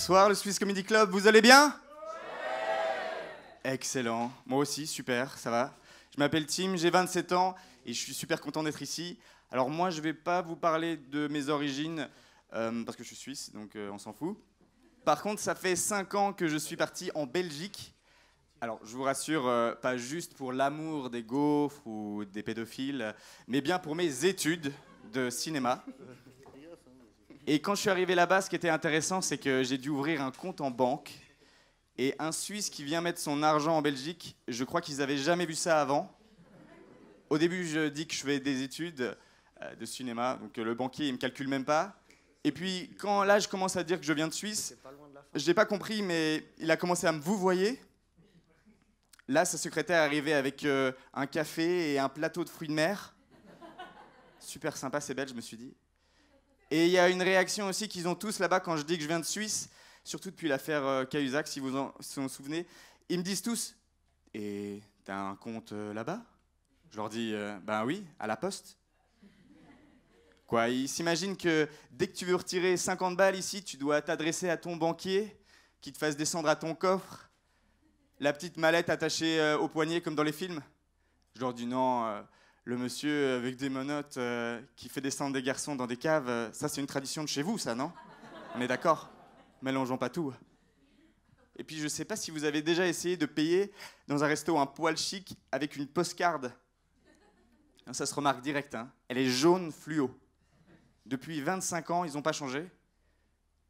Bonsoir le Swiss Comedy Club, vous allez bien? Excellent, moi aussi, super, ça va. Je m'appelle Tim, j'ai 27 ans et je suis super content d'être ici. Alors moi, je vais pas vous parler de mes origines parce que je suis suisse, donc on s'en fout. Par contre, ça fait 5 ans que je suis parti en Belgique. Alors, je vous rassure, pas juste pour l'amour des gaufres ou des pédophiles, mais bien pour mes études de cinéma. Et quand je suis arrivé là-bas, ce qui était intéressant, c'est que j'ai dû ouvrir un compte en banque. Et un Suisse qui vient mettre son argent en Belgique, je crois qu'ils n'avaient jamais vu ça avant. Au début, je dis que je fais des études de cinéma, donc le banquier, il ne me calcule même pas. Et puis, quand là, je commence à dire que je viens de Suisse, je n'ai pas compris, mais il a commencé à me vouvoyer. Là, sa secrétaire est arrivée avec un café et un plateau de fruits de mer. Super sympa, c'est belge, je me suis dit. Et il y a une réaction aussi qu'ils ont tous là-bas quand je dis que je viens de Suisse, surtout depuis l'affaire Cahuzac, si vous en souvenez. Ils me disent tous « Et t'as un compte là-bas ?» Je leur dis « Ben oui, à la poste. » Quoi, ils s'imaginent que dès que tu veux retirer 50 balles ici, tu dois t'adresser à ton banquier, qui te fasse descendre à ton coffre, la petite mallette attachée au poignet comme dans les films. Je leur dis « Non, le monsieur avec des menottes qui fait descendre des garçons dans des caves, ça c'est une tradition de chez vous, ça, non? On est d'accord? Mélangeons pas tout. » Et puis je sais pas si vous avez déjà essayé de payer dans un resto un poil chic avec une postcard. Ça se remarque direct, hein. Elle est jaune fluo. Depuis 25 ans, ils n'ont pas changé.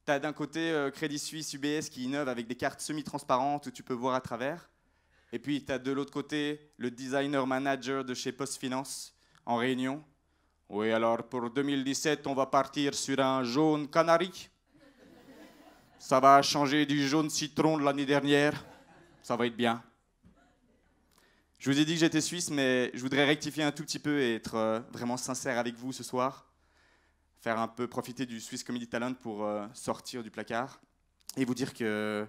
T'as d'un côté Crédit Suisse, UBS qui innove avec des cartes semi-transparentes où tu peux voir à travers. Et puis t'as de l'autre côté le designer manager de chez PostFinance en réunion. Oui, alors pour 2017, on va partir sur un jaune canari. Ça va changer du jaune citron de l'année dernière. Ça va être bien. Je vous ai dit que j'étais suisse, mais je voudrais rectifier un tout petit peu et être vraiment sincère avec vous ce soir. Faire un peu profiter du Swiss Comedy Talent pour sortir du placard. Et vous dire que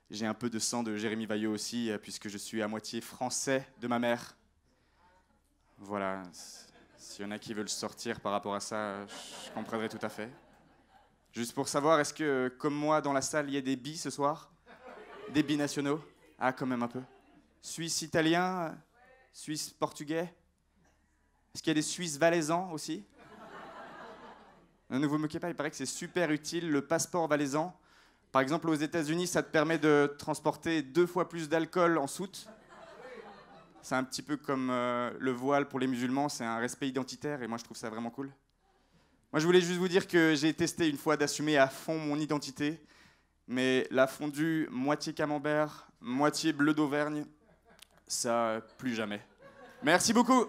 j'ai un peu de sang de Jérémy Vaillot aussi, puisque je suis à moitié français de ma mère. Voilà. S'il y en a qui veulent sortir par rapport à ça, je comprendrai tout à fait. Juste pour savoir, est-ce que, comme moi, dans la salle, il y a des bis ce soir? Des binationaux? Ah, quand même un peu. Suisse-italien? Suisse-portugais? Est-ce qu'il y a des Suisses valaisans aussi? Ne vous moquez pas, il paraît que c'est super utile, le passeport valaisan. Par exemple, aux États-Unis, ça te permet de transporter 2 fois plus d'alcool en soute. C'est un petit peu comme le voile pour les musulmans, c'est un respect identitaire et moi je trouve ça vraiment cool. Moi je voulais juste vous dire que j'ai testé une fois d'assumer à fond mon identité, mais la fondue moitié camembert, moitié bleu d'Auvergne, ça plus jamais. Merci beaucoup.